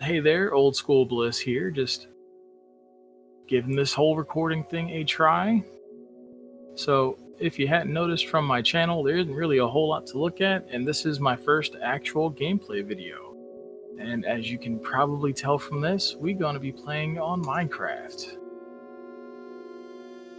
Hey there, Old School Bliss here, just giving this whole recording thing a try. So, if you hadn't noticed from my channel, there isn't really a whole lot to look at, and this is my first actual gameplay video. And as you can probably tell from this, we're going to be playing on Minecraft.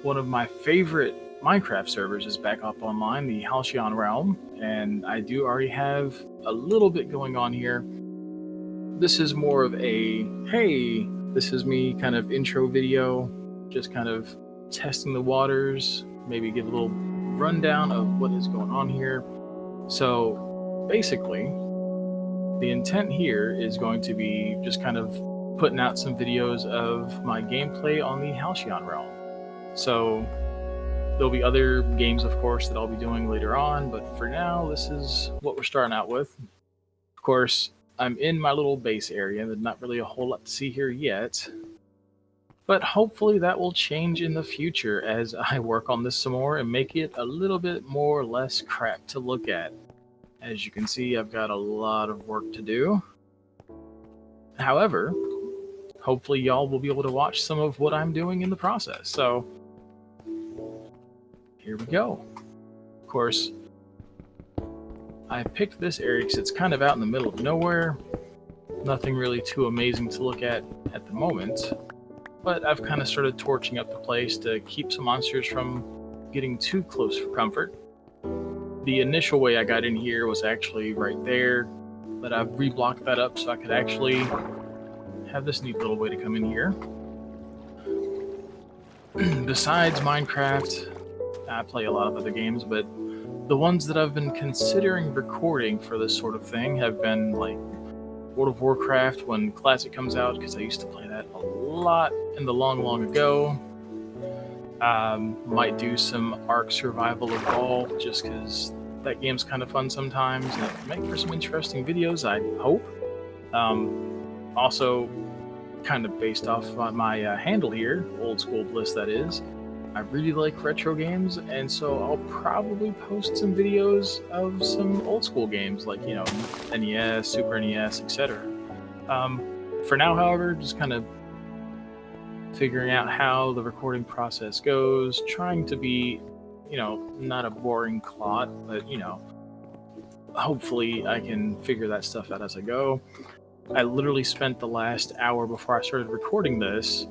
One of my favorite Minecraft servers is back up online, the Halcyon Realm, and I do already have a little bit going on here. This is more of a, hey, this is me kind of intro video, just kind of testing the waters, maybe give a little rundown of what is going on here. So basically, the intent here is going to be just kind of putting out some videos of my gameplay on the Halcyon Realm. So there'll be other games, of course, that I'll be doing later on, but for now, this is what we're starting out with. Of course, I'm in my little base area. There's not really a whole lot to see here yet, but hopefully that will change in the future as I work on this some more and make it a little bit more or less crap to look at. As you can see, I've got a lot of work to do. However, hopefully y'all will be able to watch some of what I'm doing in the process. So here we go. Of course, I picked this area because it's kind of out in the middle of nowhere. Nothing really too amazing to look at the moment. But I've kind of started torching up the place to keep some monsters from getting too close for comfort. The initial way I got in here was actually right there, but I've reblocked that up so I could actually have this neat little way to come in here. Besides Minecraft, I play a lot of other games, but the ones that I've been considering recording for this sort of thing have been like World of Warcraft when Classic comes out, because I used to play that a lot in the long ago. Might do some Ark Survival Evolved just because that game's kind of fun sometimes and it can make for some interesting videos, I hope. Also, kind of based off my handle here, Old School Bliss that is, I really like retro games, and so I'll probably post some videos of some old school games like, you know, NES, Super NES, etc. For now, however, just kind of figuring out how the recording process goes, trying to be, you know, not a boring clot, but, you know, hopefully I can figure that stuff out as I go. I literally spent the last hour before I started recording this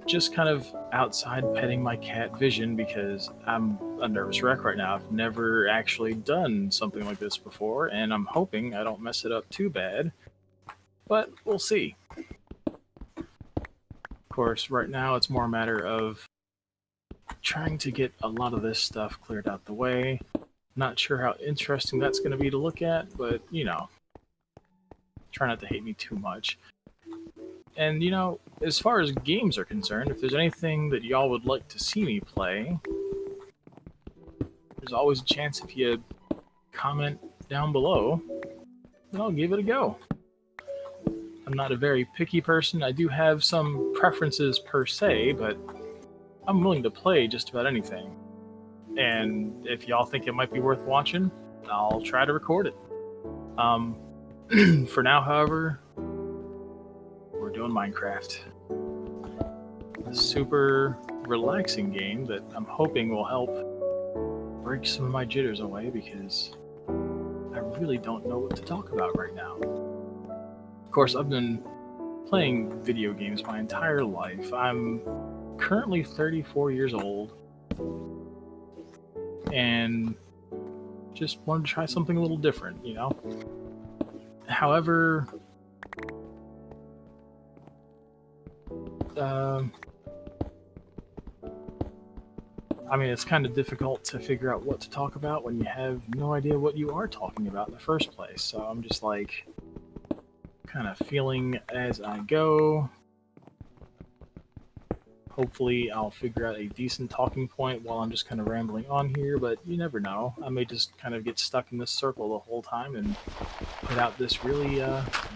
just kind of outside petting my cat Vision because I'm a nervous wreck right now. I've never actually done something like this before, and I'm hoping I don't mess it up too bad, but we'll see. Of course, right now it's more a matter of trying to get a lot of this stuff cleared out the way. Not sure how interesting that's going to be to look at, but, you know, try not to hate me too much. And, you know, as far as games are concerned, if there's anything that y'all would like to see me play, there's always a chance if you comment down below, then I'll give it a go. I'm not a very picky person. I do have some preferences per se, but I'm willing to play just about anything. And if y'all think it might be worth watching, I'll try to record it. For now, however, we're doing Minecraft. A super relaxing game that I'm hoping will help break some of my jitters away because I really don't know what to talk about right now. Of course, I've been playing video games my entire life. I'm currently 34 years old and just wanted to try something a little different, you know? However, I mean, it's kind of difficult to figure out what to talk about when you have no idea what you are talking about in the first place. So I'm just like, kind of feeling as I go. Hopefully I'll figure out a decent talking point while I'm just kind of rambling on here, but you never know. I may just kind of get stuck in this circle the whole time and put out this really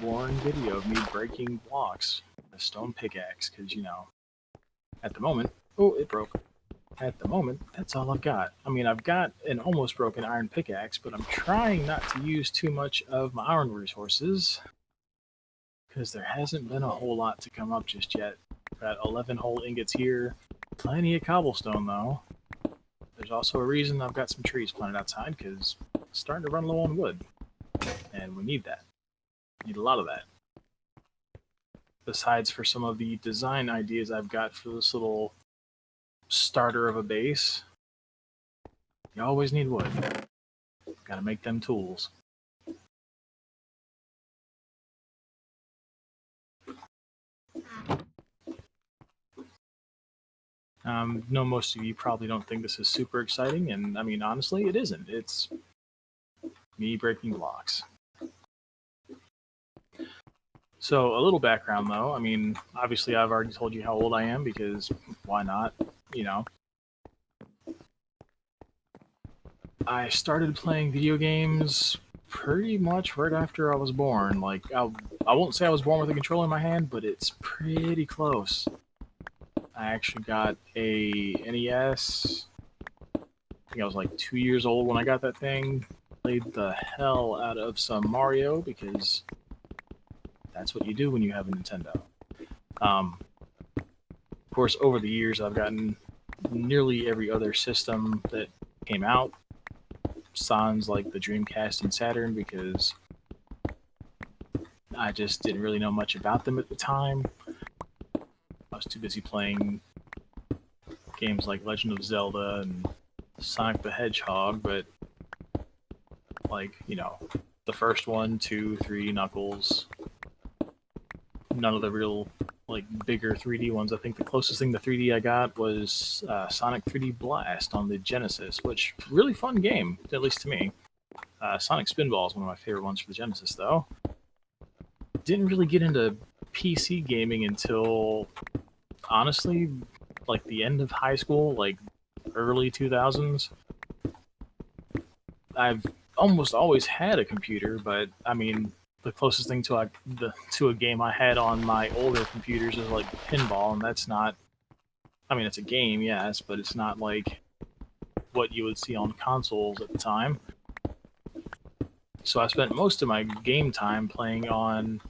boring video of me breaking blocks with a stone pickaxe, because, you know, at the moment... Oh, it broke. At the moment, that's all I've got. I mean, I've got an almost broken iron pickaxe, but I'm trying not to use too much of my iron resources. because there hasn't been a whole lot to come up just yet. Got 11 whole ingots here. Plenty of cobblestone, though. There's also a reason I've got some trees planted outside, because it's starting to run low on wood. And we need that. We need a lot of that. Besides for some of the design ideas I've got for this little starter of a base, you always need wood. Gotta make them tools. Know most of you probably don't think this is super exciting, and I mean, honestly, it isn't. It's me breaking blocks. So, a little background though. I mean, obviously, I've already told you how old I am because why not? You know. I started playing video games pretty much right after I was born. Like, I won't say I was born with a controller in my hand, but it's pretty close. I actually got a NES. I think I was like 2 years old when I got that thing. Played the hell out of some Mario because that's what you do when you have a Nintendo. Of course, over the years, I've gotten nearly every other system that came out. Sans like the Dreamcast and Saturn because I just didn't really know much about them at the time. I was too busy playing games like Legend of Zelda and Sonic the Hedgehog, but like, you know, the first one, 2, 3, Knuckles, none of the real like bigger 3D ones. I think the closest thing to 3D I got was Sonic 3D Blast on the Genesis, which really fun game, at least to me. Sonic Spinball is one of my favorite ones for the Genesis, though. Didn't really get into PC gaming until, honestly, like the end of high school, like early 2000s. I've almost always had a computer, but I mean, the closest thing to a game I had on my older computers was like pinball, and that's not. I mean, it's a game, yes, but it's not like what you would see on consoles at the time. So I spent most of my game time playing on,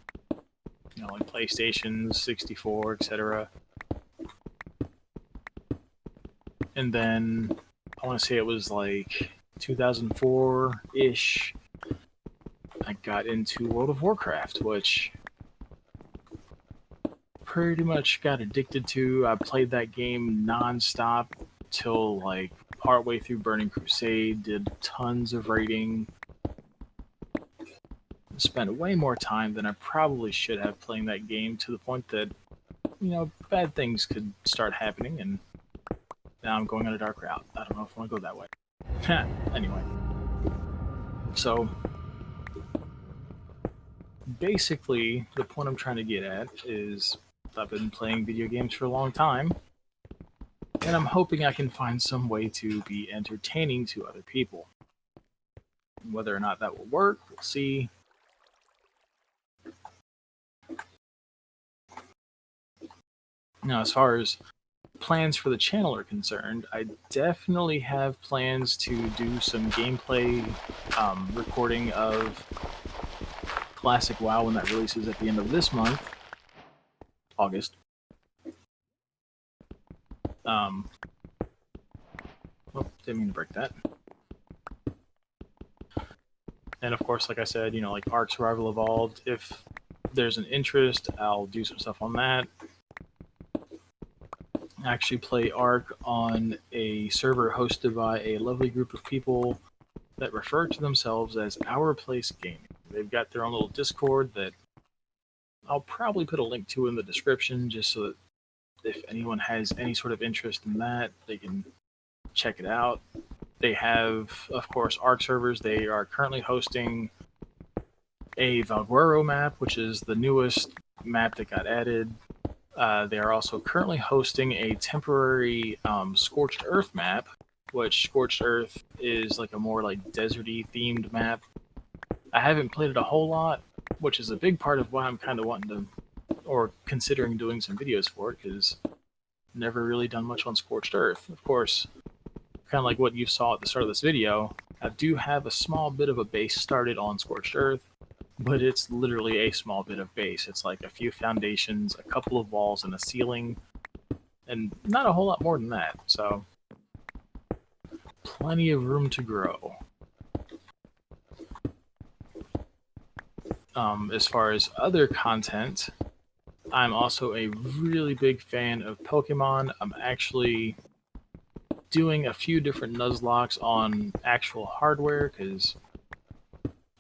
you know, like PlayStation, 64, etc. And then I want to say it was like 2004-ish, I got into World of Warcraft, which pretty much got addicted to. I played that game non-stop till like partway through Burning Crusade, did tons of raiding, spent way more time than I probably should have playing that game, to the point that, you know, bad things could start happening, and now I'm going on a dark route. I don't know if I want to go that way. Anyway. So, basically, the point I'm trying to get at is I've been playing video games for a long time, and I'm hoping I can find some way to be entertaining to other people. Whether or not that will work, we'll see. Now, as far as plans for the channel are concerned, I definitely have plans to do some gameplay recording of Classic WoW when that releases at the end of this month, August. Didn't mean to break that. And of course, like I said, you know, like Ark Survival Evolved, if there's an interest, I'll do some stuff on that. Actually play Ark on a server hosted by a lovely group of people that refer to themselves as Our Place Gaming. They've got their own little Discord that I'll probably put a link to in the description, just so that if anyone has any sort of interest in that, they can check it out. They have, of course, Ark servers. They are currently hosting a Valguero map, which is the newest map that got added. They are also currently hosting a temporary Scorched Earth map, which Scorched Earth is like a more like deserty themed map. I haven't played it a whole lot, which is a big part of why I'm kind of wanting to, or considering doing some videos for it, because never really done much on Scorched Earth. Of course, kind of like what you saw at the start of this video, I do have a small bit of a base started on Scorched Earth. but it's literally a small bit of base. It's like a few foundations, a couple of walls, and a ceiling, and not a whole lot more than that. So, plenty of room to grow. As far as other content, I'm also a really big fan of Pokemon. I'm actually doing a few different Nuzlocks on actual hardware because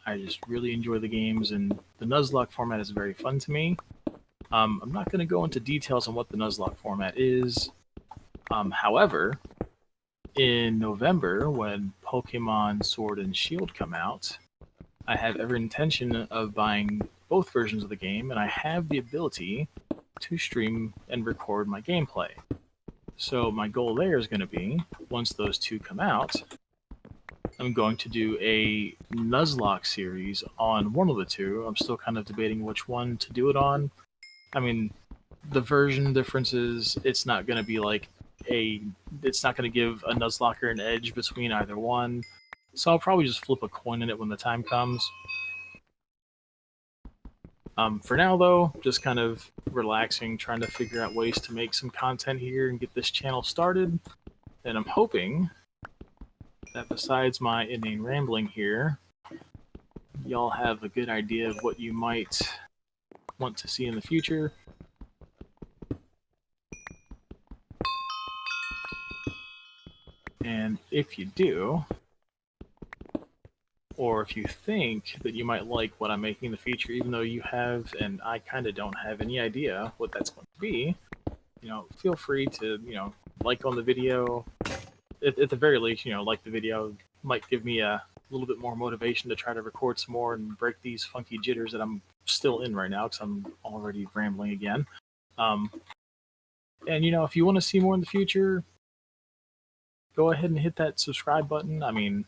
I just really enjoy the games, and the Nuzlocke format is very fun to me. I'm not going to go into details on what the Nuzlocke format is. However, in November, when Pokemon Sword and Shield come out, I have every intention of buying both versions of the game, and I have the ability to stream and record my gameplay. So my goal there is going to be, once those two come out, I'm going to do a Nuzlocke series on one of the two. I'm still kind of debating which one to do it on. I mean, the version differences, it's not going to be like it's not going to give a Nuzlocker an edge between either one. So I'll probably just flip a coin in it when the time comes. For now, though, just kind of relaxing, trying to figure out ways to make some content here and get this channel started. And I'm hoping that besides my inane rambling here, y'all have a good idea of what you might want to see in the future. And if you do, or if you think that you might like what I'm making in the future, even though you have, and I kind of don't have any idea what that's going to be, feel free to, like on the video. At the very least, like the video might give me a little bit more motivation to try to record some more and break these funky jitters that I'm still in right now because I'm already rambling again. And, if you want to see more in the future, go ahead and hit that subscribe button. I mean,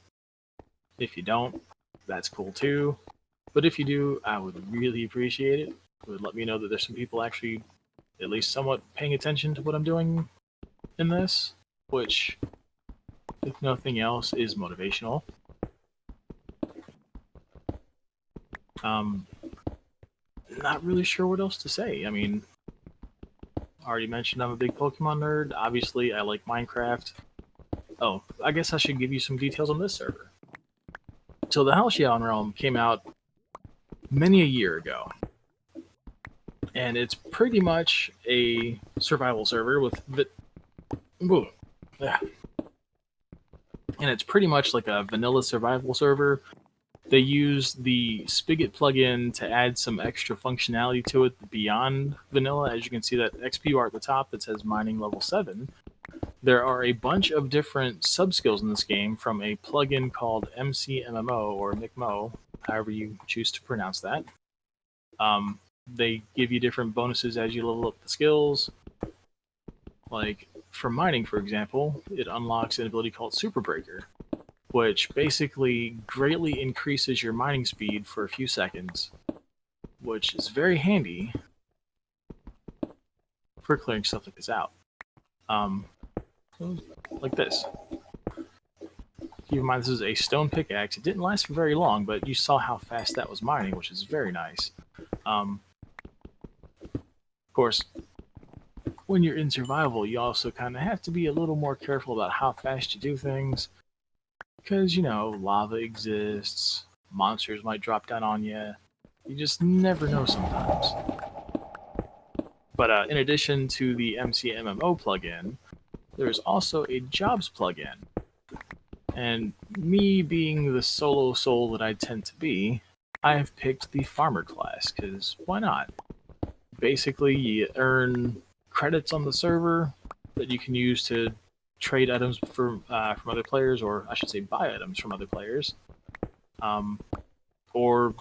if you don't, that's cool too. But if you do, I would really appreciate it. It would let me know that there's some people actually at least somewhat paying attention to what I'm doing in this, which, if nothing else, is motivational. Not really sure what else to say. I mean, I already mentioned I'm a big Pokemon nerd. Obviously, I like Minecraft. Oh, I guess I should give you some details on this server. So the Halcyon Realm came out many a year ago, and it's pretty much a survival server with and it's pretty much like a vanilla survival server. They use the Spigot plugin to add some extra functionality to it beyond vanilla. As you can see that XP bar at the top that says mining level 7. There are a bunch of different sub-skills in this game from a plugin called MCMMO or McMo, however you choose to pronounce that. They give you different bonuses as you level up the skills. Like for mining, for example, it unlocks an ability called Super Breaker, which basically greatly increases your mining speed for a few seconds, which is very handy for clearing stuff like this out. Like this. Keep in mind, this is a stone pickaxe. It didn't last for very long, but you saw how fast that was mining, which is very nice. Of course, when you're in survival, you also kind of have to be a little more careful about how fast you do things. Because, lava exists, monsters might drop down on you. You just never know sometimes. But in addition to the MCMMO plugin, there's also a jobs plugin. And me being the solo soul that I tend to be, I have picked the farmer class, because why not? Basically, you earn credits on the server that you can use to trade items from other players, or I should say buy items from other players. Or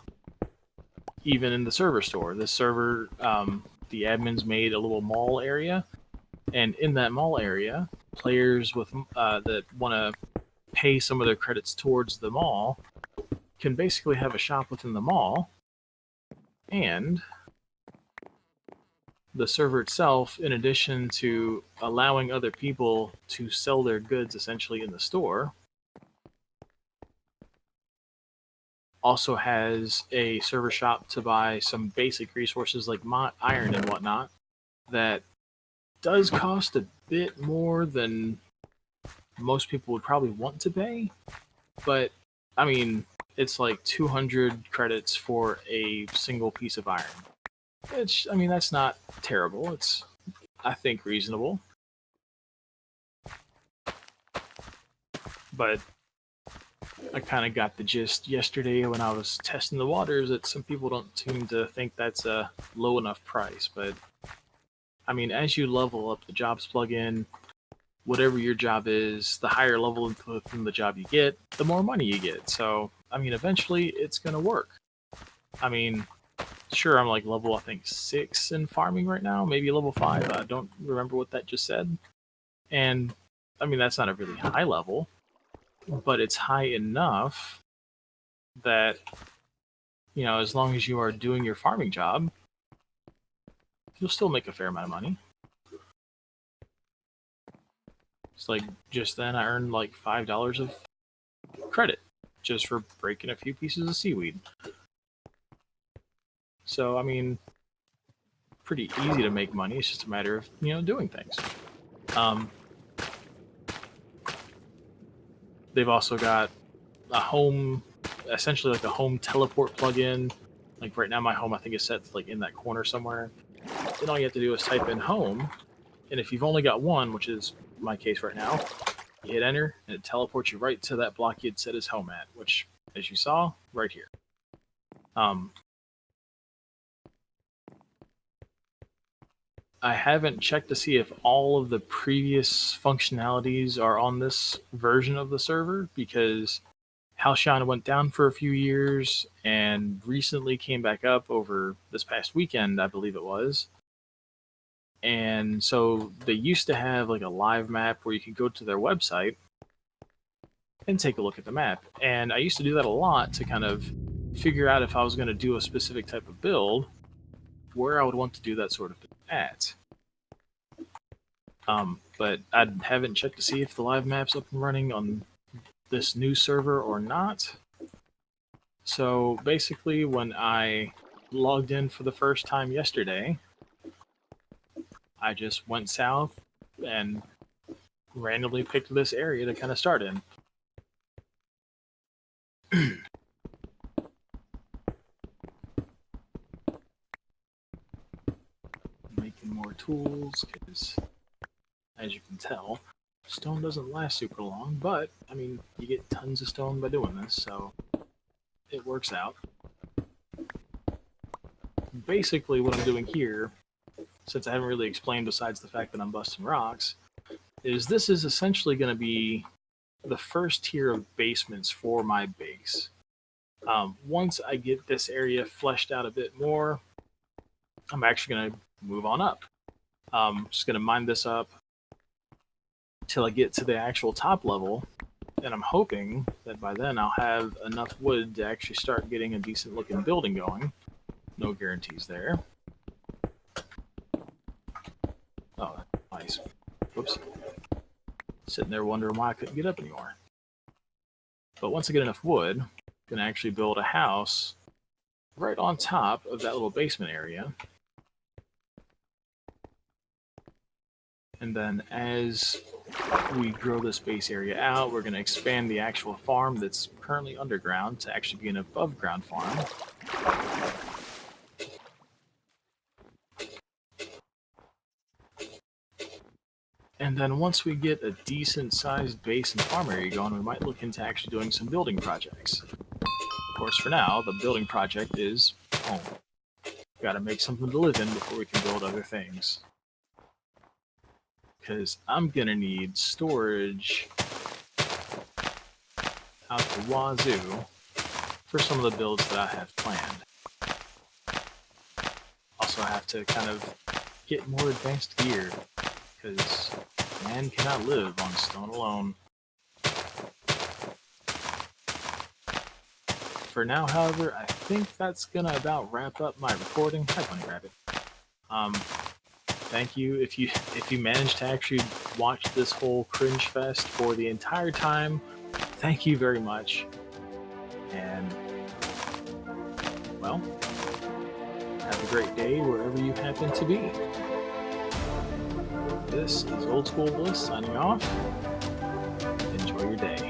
even in the server store. This server, the admins made a little mall area, and in that mall area, players with that want to pay some of their credits towards the mall can basically have a shop within the mall, and the server itself, in addition to allowing other people to sell their goods essentially in the store, also has a server shop to buy some basic resources like iron and whatnot that does cost a bit more than most people would probably want to pay. But, I mean, it's like 200 credits for a single piece of iron. Which, I mean, that's not terrible. It's, I think, reasonable. But I kind of got the gist yesterday when I was testing the waters that some people don't seem to think that's a low enough price. But, I mean, as you level up the jobs plugin, whatever your job is, the higher level within the job you get, the more money you get. So, I mean, eventually it's going to work. I mean, sure, I'm like level, I think, 6 in farming right now, maybe level 5. I don't remember what that just said. And, I mean, that's not a really high level, but it's high enough that, you know, as long as you are doing your farming job, you'll still make a fair amount of money. It's like just then I earned like $5 of credit just for breaking a few pieces of seaweed. So, I mean, pretty easy to make money. It's just a matter of, you know, doing things. They've also got a home, essentially like a home teleport plugin. Like right now, my home I think is set to like in that corner somewhere. Then all you have to do is type in home, and if you've only got one, which is my case right now, you hit enter, and it teleports you right to that block you'd set as home at, which, as you saw, right here. I haven't checked to see if all of the previous functionalities are on this version of the server, because Halcyon went down for a few years and recently came back up over this past weekend, I believe it was. And so they used to have like a live map where you could go to their website and take a look at the map. And I used to do that a lot to kind of figure out if I was going to do a specific type of build, where I would want to do that sort of thing at. But I haven't checked to see if the live map's up and running on this new server or not. So basically, when I logged in for the first time yesterday, I just went south and randomly picked this area to kind of start in. Making more tools, because as you can tell, stone doesn't last super long, but I mean, you get tons of stone by doing this, so it works out. Basically, what I'm doing here, since I haven't really explained besides the fact that I'm busting rocks, is this is essentially going to be the first tier of basements for my base. Once I get this area fleshed out a bit more, I'm actually going to move on up. Just going to mine this up till I get to the actual top level, and I'm hoping that by then I'll have enough wood to actually start getting a decent looking building going. No guarantees there. Oh, nice. Whoops. Sitting there wondering why I couldn't get up anymore. But once I get enough wood, I'm going to actually build a house right on top of that little basement area. And then as we grow this base area out, we're going to expand the actual farm that's currently underground to actually be an above ground farm. And then once we get a decent sized base and farm area going, we might look into actually doing some building projects. Of course, for now, the building project is home. Gotta make something to live in before we can build other things. Because I'm gonna need storage out the wazoo for some of the builds that I have planned. Also, I have to kind of get more advanced gear, because man cannot live on stone alone. For now, however, I think that's gonna about wrap up my recording. Hi, Bunny Rabbit. Thank you if you managed to actually watch this whole cringe fest for the entire time. Thank you very much, and Well, have a great day wherever you happen to be. This is Old School Bliss signing off. Enjoy your day.